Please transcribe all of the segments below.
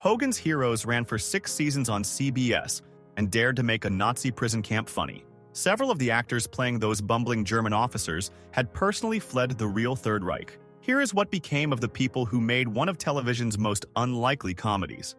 Hogan's Heroes ran for 6 seasons on CBS and dared to make a Nazi prison camp funny. Several of the actors playing those bumbling German officers had personally fled the real Third Reich. Here is what became of the people who made one of television's most unlikely comedies.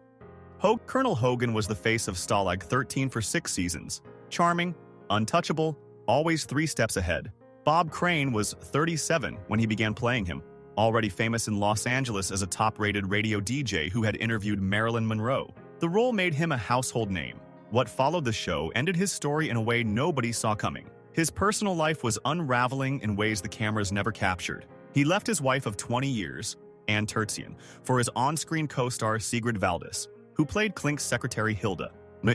Colonel Hogan was the face of Stalag 13 for 6 seasons. Charming, untouchable, always 3 steps ahead. Bob Crane was 37 when he began playing him, already famous in Los Angeles as a top-rated radio DJ who had interviewed Marilyn Monroe. The role made him a household name. What followed the show ended his story in a way nobody saw coming. His personal life was unraveling in ways the cameras never captured. He left his wife of 20 years, Ann Terzian, for his on-screen co-star Sigrid Valdis, who played Klink's secretary Hilda.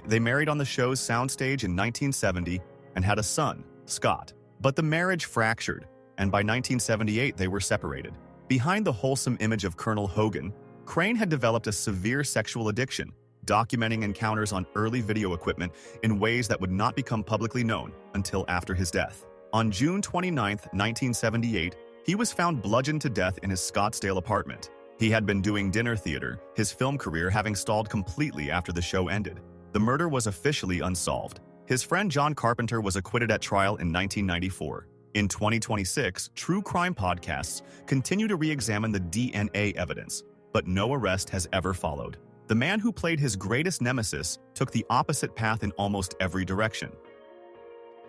They married on the show's soundstage in 1970 and had a son, Scott. But the marriage fractured, and by 1978 they were separated. Behind the wholesome image of Colonel Hogan, Crane had developed a severe sexual addiction, documenting encounters on early video equipment in ways that would not become publicly known until after his death. On June 29, 1978, he was found bludgeoned to death in his Scottsdale apartment. He had been doing dinner theater, his film career having stalled completely after the show ended. The murder was officially unsolved. His friend John Carpenter was acquitted at trial in 1994. In 2026, true crime podcasts continue to re-examine the DNA evidence, but no arrest has ever followed. The man who played his greatest nemesis took the opposite path in almost every direction.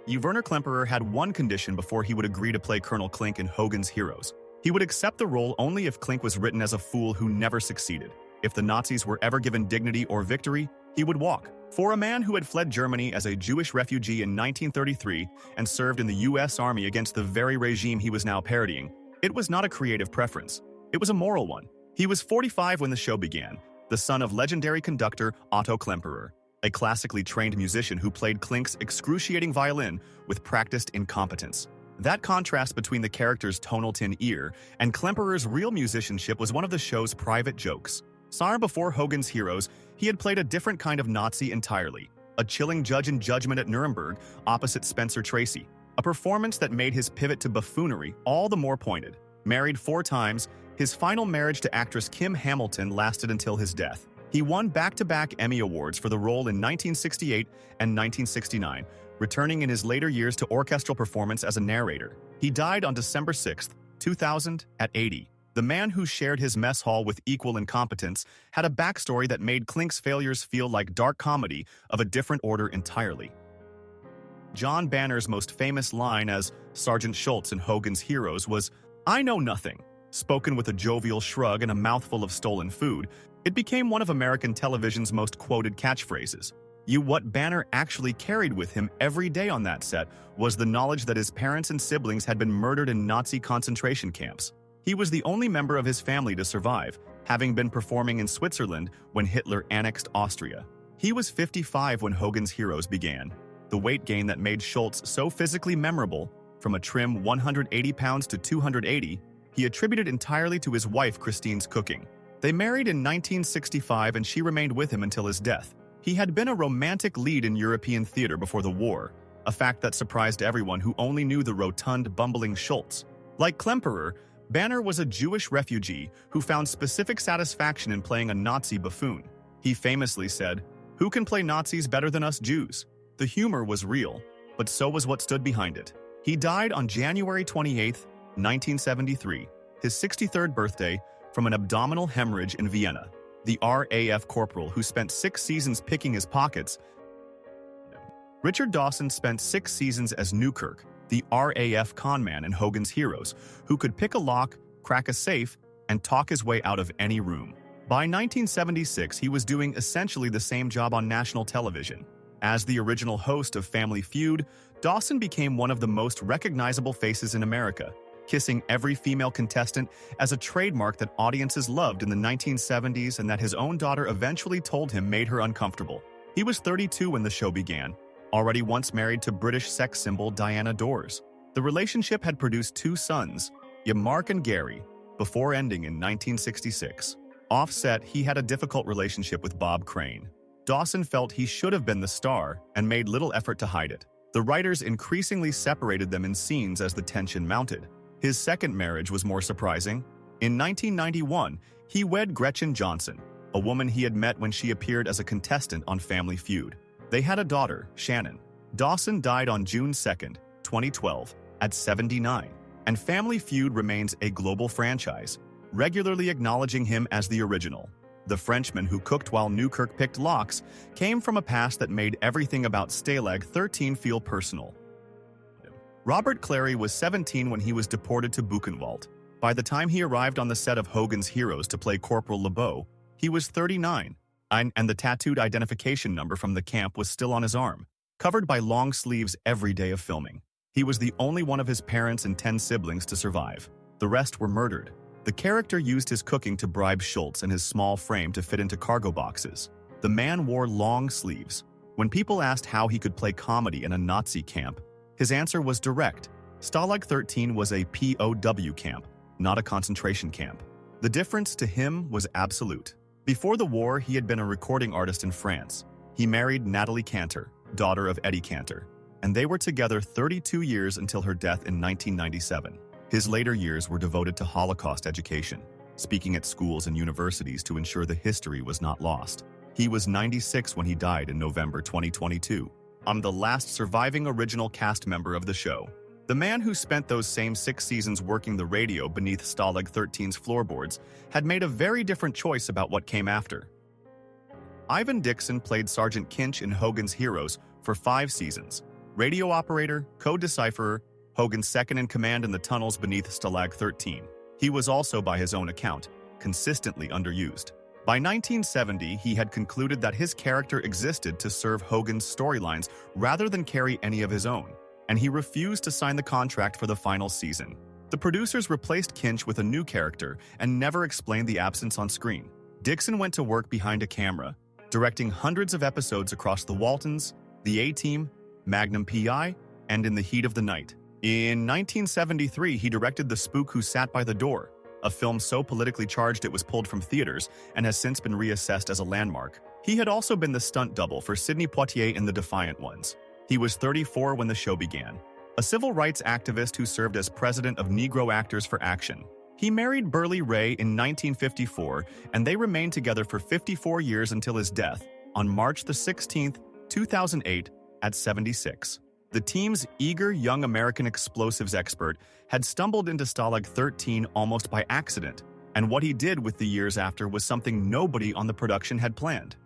Werner Klemperer had one condition before he would agree to play Colonel Klink in Hogan's Heroes. He would accept the role only if Klink was written as a fool who never succeeded. If the Nazis were ever given dignity or victory, he would walk. For a man who had fled Germany as a Jewish refugee in 1933 and served in the U.S. Army against the very regime he was now parodying, it was not a creative preference. It was a moral one. He was 45 when the show began, the son of legendary conductor Otto Klemperer, a classically trained musician who played Klink's excruciating violin with practiced incompetence. That contrast between the character's tonal tin ear and Klemperer's real musicianship was one of the show's private jokes. Before Hogan's Heroes, he had played a different kind of Nazi entirely, a chilling judge in Judgment at Nuremberg opposite Spencer Tracy, a performance that made his pivot to buffoonery all the more pointed. Married 4 times, his final marriage to actress Kim Hamilton lasted until his death. He won back-to-back Emmy Awards for the role in 1968 and 1969, returning in his later years to orchestral performance as a narrator. He died on December 6, 2000, at 80. The man who shared his mess hall with equal incompetence had a backstory that made Klink's failures feel like dark comedy of a different order entirely. John Banner's most famous line as Sergeant Schultz in Hogan's Heroes was, "I know nothing." Spoken with a jovial shrug and a mouthful of stolen food, it became one of American television's most quoted catchphrases. What Banner actually carried with him every day on that set was the knowledge that his parents and siblings had been murdered in Nazi concentration camps. He was the only member of his family to survive, having been performing in Switzerland when Hitler annexed Austria. He was 55 when Hogan's Heroes began. The weight gain that made Schultz so physically memorable, from a trim 180 pounds to 280, he attributed entirely to his wife Christine's cooking. They married in 1965 and she remained with him until his death. He had been a romantic lead in European theater before the war, a fact that surprised everyone who only knew the rotund, bumbling Schultz. Like Klemperer, Banner was a Jewish refugee who found specific satisfaction in playing a Nazi buffoon. He famously said, "Who can play Nazis better than us Jews?" The humor was real, but so was what stood behind it. He died on January 28, 1973, his 63rd birthday, from an abdominal hemorrhage in Vienna. The RAF corporal who spent 6 seasons picking his pockets. Richard Dawson spent 6 seasons as Newkirk, the RAF conman in Hogan's Heroes, who could pick a lock, crack a safe, and talk his way out of any room. By 1976, he was doing essentially the same job on national television. As the original host of Family Feud, Dawson became one of the most recognizable faces in America, kissing every female contestant as a trademark that audiences loved in the 1970s and that his own daughter eventually told him made her uncomfortable. He was 32 when the show began, already once married to British sex symbol Diana Dors. The relationship had produced 2 sons, Mark and Gary, before ending in 1966. Offset, he had a difficult relationship with Bob Crane. Dawson felt he should have been the star and made little effort to hide it. The writers increasingly separated them in scenes as the tension mounted. His second marriage was more surprising. In 1991, he wed Gretchen Johnson, a woman he had met when she appeared as a contestant on Family Feud. They had a daughter, Shannon. Dawson died on June 2, 2012, at 79, and Family Feud remains a global franchise, regularly acknowledging him as the original. The Frenchman who cooked while Newkirk picked locks came from a past that made everything about Stalag 13 feel personal. Robert Clary was 17 when he was deported to Buchenwald. By the time he arrived on the set of Hogan's Heroes to play Corporal LeBeau, he was 39, and the tattooed identification number from the camp was still on his arm, covered by long sleeves every day of filming. He was the only one of his parents and 10 siblings to survive. The rest were murdered. The character used his cooking to bribe Schultz and his small frame to fit into cargo boxes. The man wore long sleeves. When people asked how he could play comedy in a Nazi camp, his answer was direct. Stalag 13 was a POW camp, not a concentration camp. The difference to him was absolute. Before the war, he had been a recording artist in France. He married Natalie Cantor, daughter of Eddie Cantor, and they were together 32 years until her death in 1997. His later years were devoted to Holocaust education, speaking at schools and universities to ensure the history was not lost. He was 96 when he died in November 2022. I'm the last surviving original cast member of the show. The man who spent those same 6 seasons working the radio beneath Stalag 13's floorboards had made a very different choice about what came after. Ivan Dixon played Sergeant Kinch in Hogan's Heroes for 5 seasons. Radio operator, code decipherer, Hogan's second-in-command in the tunnels beneath Stalag 13. He was also, by his own account, consistently underused. By 1970, he had concluded that his character existed to serve Hogan's storylines rather than carry any of his own, and he refused to sign the contract for the final season. The producers replaced Kinch with a new character and never explained the absence on screen. Dixon went to work behind a camera, directing hundreds of episodes across The Waltons, The A-Team, Magnum P.I., and In the Heat of the Night. In 1973, he directed The Spook Who Sat by the Door, a film so politically charged it was pulled from theaters and has since been reassessed as a landmark. He had also been the stunt double for Sidney Poitier in The Defiant Ones. He was 34 when the show began, a civil rights activist who served as president of Negro Actors for Action. He married Burley Ray in 1954, and they remained together for 54 years until his death on March 16, 2008, at 76. The team's eager young American explosives expert had stumbled into Stalag 13 almost by accident, and what he did with the years after was something nobody on the production had planned.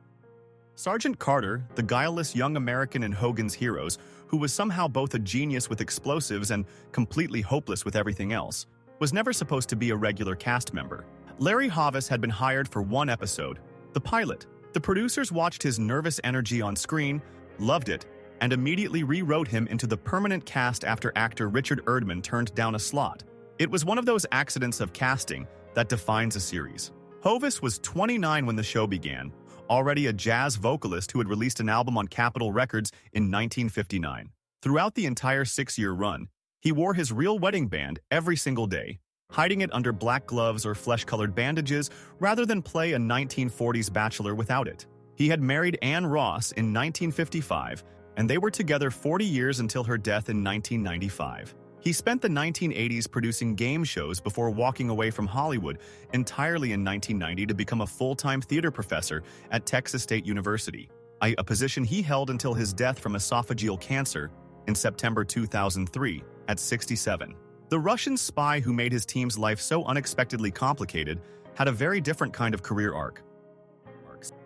Sergeant Carter, the guileless young American in Hogan's Heroes, who was somehow both a genius with explosives and completely hopeless with everything else, was never supposed to be a regular cast member. Larry Hovis had been hired for one episode, the pilot. The producers watched his nervous energy on screen, loved it, and immediately rewrote him into the permanent cast after actor Richard Erdman turned down a slot. It was one of those accidents of casting that defines a series. Hovis was 29 when the show began, already a jazz vocalist who had released an album on Capitol Records in 1959. Throughout the entire 6-year run, he wore his real wedding band every single day, hiding it under black gloves or flesh-colored bandages rather than play a 1940s bachelor without it. He had married Ann Ross in 1955, and they were together 40 years until her death in 1995. He spent the 1980s producing game shows before walking away from Hollywood entirely in 1990 to become a full-time theater professor at Texas State University, a position he held until his death from esophageal cancer in September 2003 at 67. The Russian spy who made his team's life so unexpectedly complicated had a very different kind of career arc.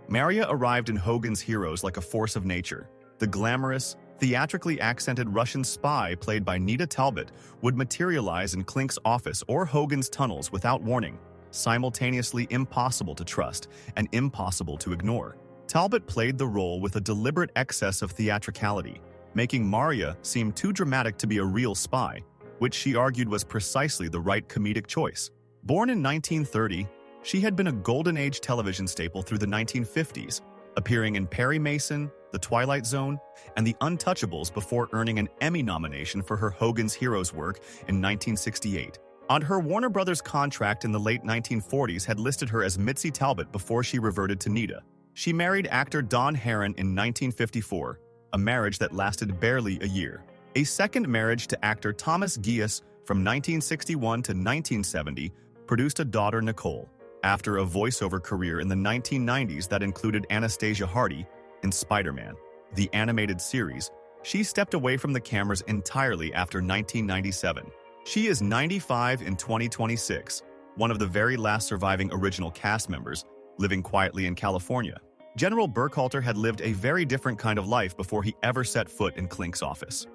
Maria arrived in Hogan's Heroes like a force of nature. The glamorous, theatrically accented Russian spy played by Nita Talbot would materialize in Klink's office or Hogan's tunnels without warning, simultaneously impossible to trust and impossible to ignore. Talbot played the role with a deliberate excess of theatricality, making Maria seem too dramatic to be a real spy, which she argued was precisely the right comedic choice. Born in 1930, she had been a Golden Age television staple through the 1950s, appearing in Perry Mason, The Twilight Zone, and The Untouchables before earning an Emmy nomination for her Hogan's Heroes work in 1968. Her Warner Brothers contract in the late 1940s had listed her as Mitzi Talbot before she reverted to Nita. She married actor Don Herron in 1954, a marriage that lasted barely a year. A second marriage to actor Thomas Gies from 1961 to 1970 produced a daughter, Nicole. After a voiceover career in the 1990s that included Anastasia Hardy in Spider-Man, the animated series, she stepped away from the cameras entirely after 1997. She is 95 in 2026, one of the very last surviving original cast members, living quietly in California. General Burkhalter had lived a very different kind of life before he ever set foot in Klink's office.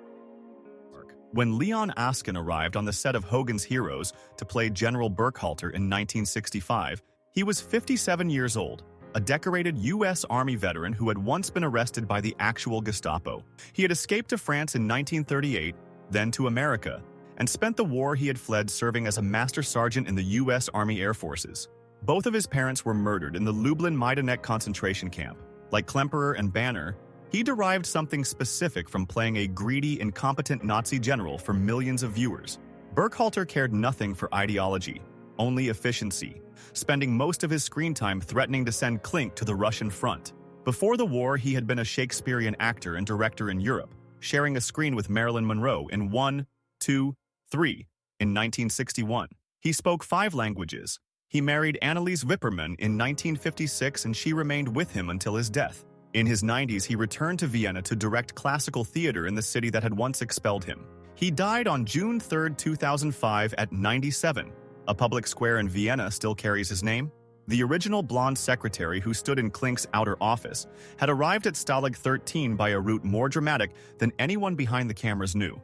When Leon Askin arrived on the set of Hogan's Heroes to play General Burkhalter in 1965, he was 57 years old, a decorated U.S. Army veteran who had once been arrested by the actual Gestapo. He had escaped to France in 1938, then to America, and spent the war he had fled serving as a master sergeant in the U.S. Army Air Forces. Both of his parents were murdered in the Lublin-Majdanek concentration camp. Like Klemperer and Banner, he derived something specific from playing a greedy, incompetent Nazi general for millions of viewers. Burkhalter cared nothing for ideology, only efficiency, spending most of his screen time threatening to send Klink to the Russian front. Before the war, he had been a Shakespearean actor and director in Europe, sharing a screen with Marilyn Monroe in 1, 2, 3 in 1961. He spoke 5 languages. He married Anneliese Wippermann in 1956 and she remained with him until his death. In his 90s, he returned to Vienna to direct classical theater in the city that had once expelled him. He died on June 3, 2005 at 97. A public square in Vienna still carries his name. The original blonde secretary who stood in Klink's outer office had arrived at Stalag 13 by a route more dramatic than anyone behind the cameras knew.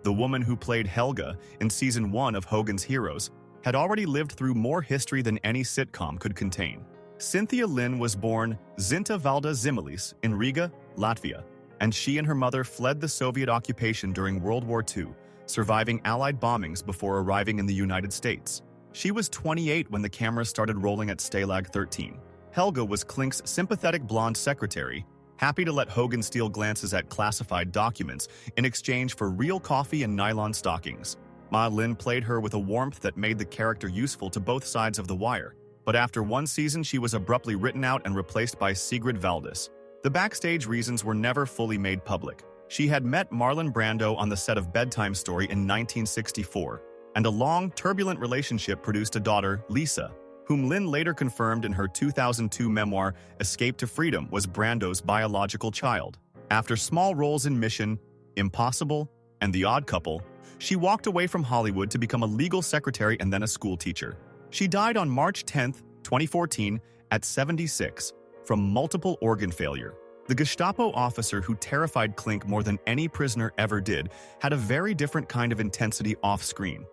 The woman who played Helga in Season 1 of Hogan's Heroes had already lived through more history than any sitcom could contain. Cynthia Lynn was born Zinta Valda Zimilis in Riga, Latvia, and she and her mother fled the Soviet occupation during World War II, surviving Allied bombings before arriving in the United States. She was 28 when the cameras started rolling at Stalag 13. Helga was Klink's sympathetic blonde secretary, happy to let Hogan steal glances at classified documents in exchange for real coffee and nylon stockings. Ma Lin played her with a warmth that made the character useful to both sides of the wire. But after one season, she was abruptly written out and replaced by Sigrid Valdis. The backstage reasons were never fully made public. She had met Marlon Brando on the set of Bedtime Story in 1964, and a long, turbulent relationship produced a daughter, Lisa, whom Lynn later confirmed in her 2002 memoir, Escape to Freedom, was Brando's biological child. After small roles in Mission, Impossible, and The Odd Couple, she walked away from Hollywood to become a legal secretary and then a school teacher. She died on March 10, 2014, at 76, from multiple organ failure. The Gestapo officer who terrified Klink more than any prisoner ever did had a very different kind of intensity off-screen.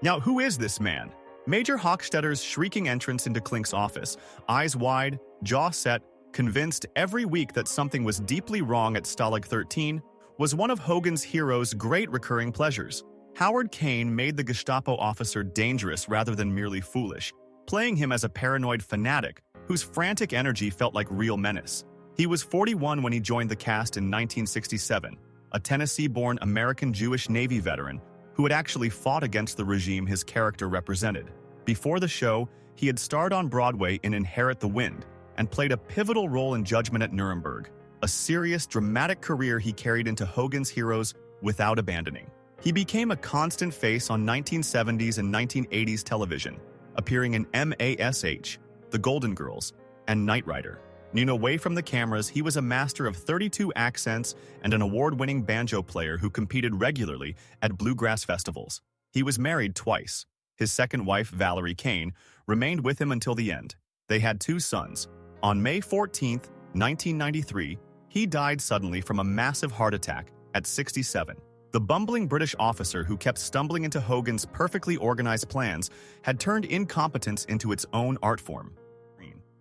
Now, who is this man? Major Hochstetter's shrieking entrance into Klink's office, eyes wide, jaw set, convinced every week that something was deeply wrong at Stalag 13, was one of Hogan's Heroes' great recurring pleasures. Howard Caine made the Gestapo officer dangerous rather than merely foolish, playing him as a paranoid fanatic whose frantic energy felt like real menace. He was 41 when he joined the cast in 1967, a Tennessee-born American Jewish Navy veteran who had actually fought against the regime his character represented. Before the show, he had starred on Broadway in Inherit the Wind and played a pivotal role in Judgment at Nuremberg, a serious, dramatic career he carried into Hogan's Heroes without abandoning. He became a constant face on 1970s and 1980s television, appearing in MASH, The Golden Girls, and Knight Rider. Away from the cameras, he was a master of 32 accents and an award-winning banjo player who competed regularly at bluegrass festivals. He was married twice. His second wife, Valerie Caine, remained with him until the end. They had 2 sons. On May 14, 1993, he died suddenly from a massive heart attack at 67. The bumbling British officer who kept stumbling into Hogan's perfectly organized plans had turned incompetence into its own art form.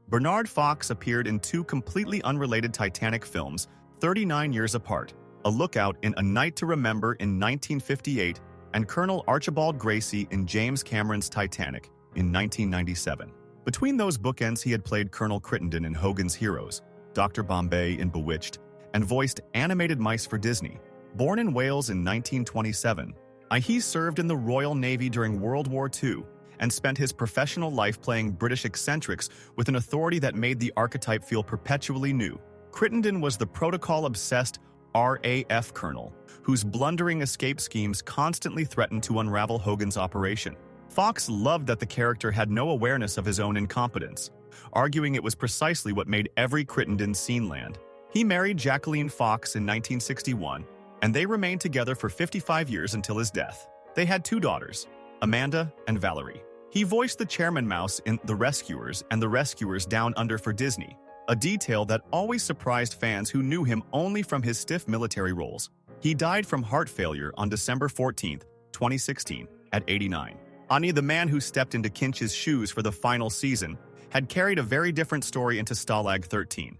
Bernard Fox appeared in 2 completely unrelated Titanic films, 39 years apart, A Lookout in A Night to Remember in 1958 and Colonel Archibald Gracie in James Cameron's Titanic in 1997. Between those bookends, he had played Colonel Crittenden in Hogan's Heroes, Dr. Bombay in Bewitched, and voiced animated mice for Disney. Born in Wales in 1927, he served in the Royal Navy during World War II and spent his professional life playing British eccentrics with an authority that made the archetype feel perpetually new. Crittenden was the protocol-obsessed RAF colonel, whose blundering escape schemes constantly threatened to unravel Hogan's operation. Fox loved that the character had no awareness of his own incompetence, arguing it was precisely what made every Crittenden Sceneland. He married Jacqueline Fox in 1961, and they remained together for 55 years until his death. They had 2 daughters, Amanda and Valerie. He voiced the Chairman Mouse in The Rescuers and The Rescuers Down Under for Disney, a detail that always surprised fans who knew him only from his stiff military roles. He died from heart failure on December 14, 2016, at 89. Ani, the man who stepped into Kinch's shoes for the final season, had carried a very different story into Stalag 13.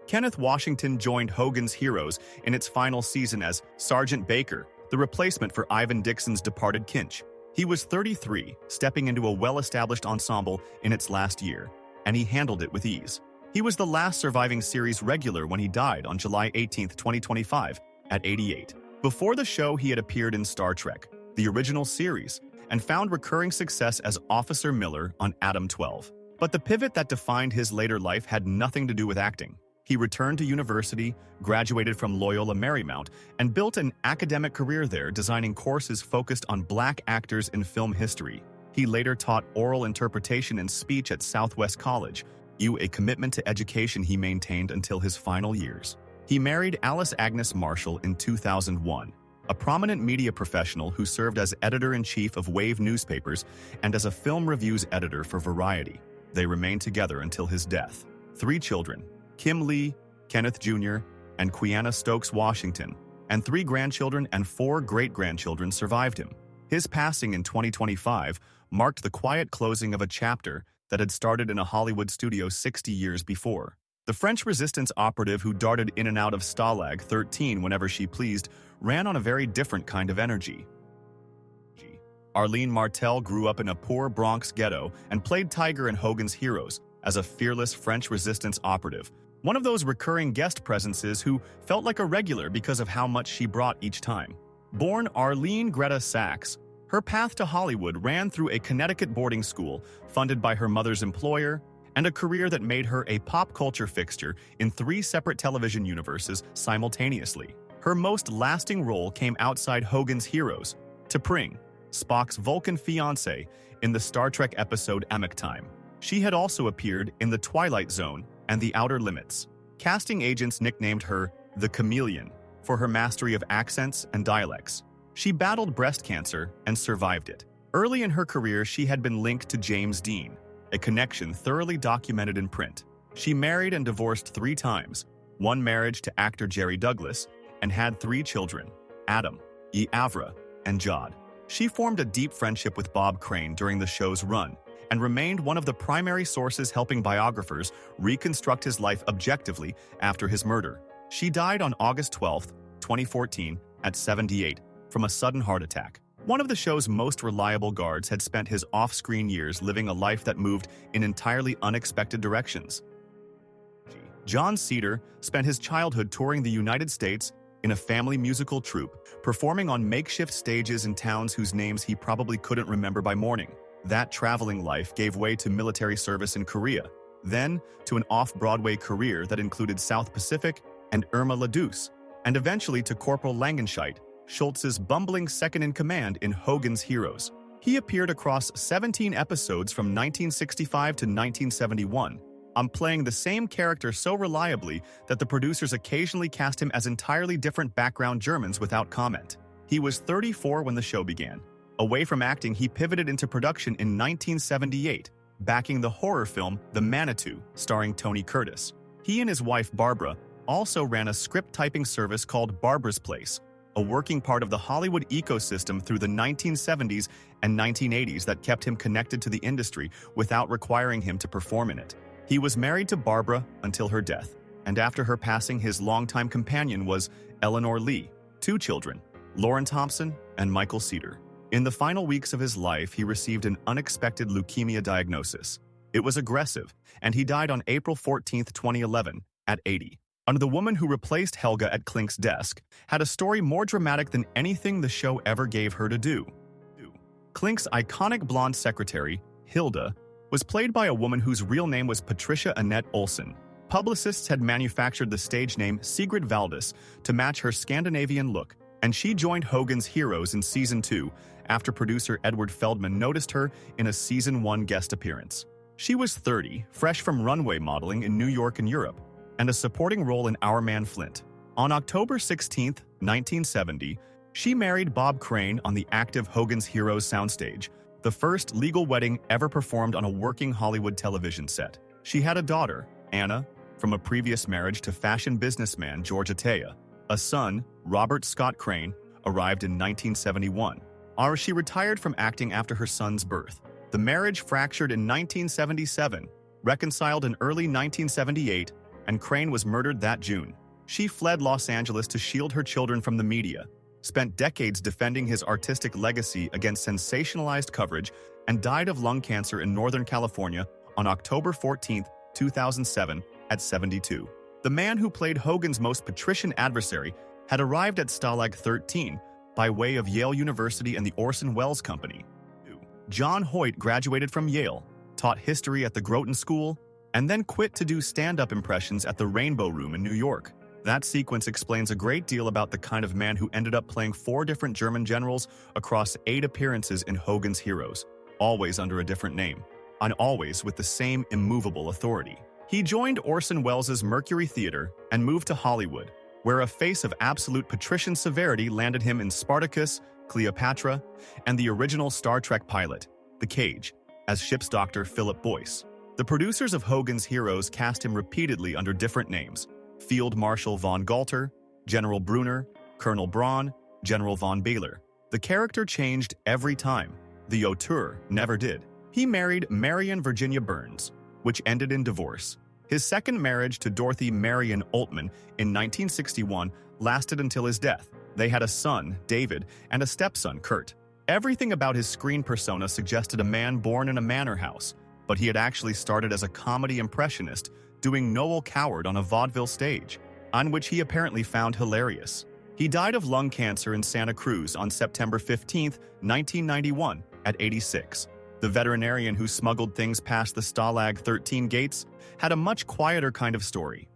Kenneth Washington joined Hogan's Heroes in its final season as Sergeant Baker, the replacement for Ivan Dixon's departed Kinch. He was 33, stepping into a well-established ensemble in its last year, and he handled it with ease. He was the last surviving series regular when he died on July 18, 2025, at 88. Before the show, he had appeared in Star Trek, the original series, and found recurring success as Officer Miller on Adam 12. But the pivot that defined his later life had nothing to do with acting. He returned to university, graduated from Loyola Marymount, and built an academic career there, designing courses focused on Black actors in film history. He later taught oral interpretation and speech at Southwest College, a commitment to education he maintained until his final years. He married Alice Agnes Marshall in 2001, a prominent media professional who served as editor-in-chief of Wave newspapers and as a film reviews editor for Variety. They remained together until his death. 3 children, Kim Lee, Kenneth Jr., and Quiana Stokes Washington, and 3 grandchildren and 4 great-grandchildren survived him. His passing in 2025 marked the quiet closing of a chapter that had started in a Hollywood studio 60 years before. The French resistance operative who darted in and out of Stalag 13 whenever she pleased ran on a very different kind of energy. Arlene Martell grew up in a poor Bronx ghetto and played Tiger in Hogan's Heroes as a fearless French resistance operative, one of those recurring guest presences who felt like a regular because of how much she brought each time. Born Arlene Greta Sachs, her path to Hollywood ran through a Connecticut boarding school funded by her mother's employer, and a career that made her a pop culture fixture in 3 separate television universes simultaneously. Her most lasting role came outside Hogan's Heroes, T'Pring, Spock's Vulcan fiancé, in the Star Trek episode Amok Time. She had also appeared in The Twilight Zone and The Outer Limits. Casting agents nicknamed her the Chameleon for her mastery of accents and dialects. She battled breast cancer and survived it. Early in her career, she had been linked to James Dean, a connection thoroughly documented in print. She married and divorced 3 times, one marriage to actor Jerry Douglas, and had 3 children, Adam, Avra, and Jod. She formed a deep friendship with Bob Crane during the show's run, and remained one of the primary sources helping biographers reconstruct his life objectively after his murder. She died on August 12, 2014, at 78, from a sudden heart attack. One of the show's most reliable guards had spent his off-screen years living a life that moved in entirely unexpected directions. Jon Cedar spent his childhood touring the United States in a family musical troupe, performing on makeshift stages in towns whose names he probably couldn't remember by morning. That traveling life gave way to military service in Korea, then to an off-Broadway career that included South Pacific and Irma La Douce, and eventually to Corporal Langenscheidt, Schultz's bumbling second-in-command in Hogan's Heroes. He appeared across 17 episodes from 1965 to 1971, playing the same character so reliably that the producers occasionally cast him as entirely different background Germans without comment. He was 34 when the show began. Away from acting, he pivoted into production in 1978, backing the horror film The Manitou, starring Tony Curtis. He and his wife Barbara also ran a script typing service called Barbara's Place, a working part of the Hollywood ecosystem through the 1970s and 1980s that kept him connected to the industry without requiring him to perform in it. He was married to Barbara until her death, and after her passing, his longtime companion was Eleanor Lee, 2 children, Lauren Thompson and Michael Cedar. In the final weeks of his life, he received an unexpected leukemia diagnosis. It was aggressive, and he died on April 14, 2011, at 80. And the woman who replaced Helga at Klink's desk had a story more dramatic than anything the show ever gave her to do. Klink's iconic blonde secretary, Hilda, was played by a woman whose real name was Patricia Annette Olsen. Publicists had manufactured the stage name Sigrid Valdis to match her Scandinavian look, and she joined Hogan's Heroes in Season 2 after producer Edward Feldman noticed her in a Season 1 guest appearance. She was 30, fresh from runway modeling in New York and Europe, and a supporting role in Our Man Flint. On October 16, 1970, she married Bob Crane on the active Hogan's Heroes soundstage, the first legal wedding ever performed on a working Hollywood television set. She had a daughter, Anna, from a previous marriage to fashion businessman George Ataya. A son, Robert Scott Crane, arrived in 1971. She retired from acting after her son's birth. The marriage fractured in 1977, reconciled in early 1978, and Crane was murdered that June. She fled Los Angeles to shield her children from the media, spent decades defending his artistic legacy against sensationalized coverage, and died of lung cancer in Northern California on October 14, 2007, at 72. The man who played Hogan's most patrician adversary had arrived at Stalag 13 by way of Yale University and the Orson Welles Company. John Hoyt graduated from Yale, taught history at the Groton School, and then quit to do stand-up impressions at the Rainbow Room in New York. That sequence explains a great deal about the kind of man who ended up playing 4 different German generals across 8 appearances in Hogan's Heroes, always under a different name, and always with the same immovable authority. He joined Orson Welles' Mercury Theater and moved to Hollywood, where a face of absolute patrician severity landed him in Spartacus, Cleopatra, and the original Star Trek pilot, The Cage, as ship's doctor Philip Boyce. The producers of Hogan's Heroes cast him repeatedly under different names: Field Marshal von Galter, General Brunner, Colonel Braun, General von Baylor. The character changed every time. The auteur never did. He married Marion Virginia Burns, which ended in divorce. His second marriage to Dorothy Marion Oltmann in 1961 lasted until his death. They had a son, David, and a stepson, Kurt. Everything about his screen persona suggested a man born in a manor house, but he had actually started as a comedy impressionist, doing Noel Coward on a vaudeville stage, on which he apparently found hilarious. He died of lung cancer in Santa Cruz on September 15, 1991, at 86. The veterinarian who smuggled things past the Stalag 13 gates had a much quieter kind of story.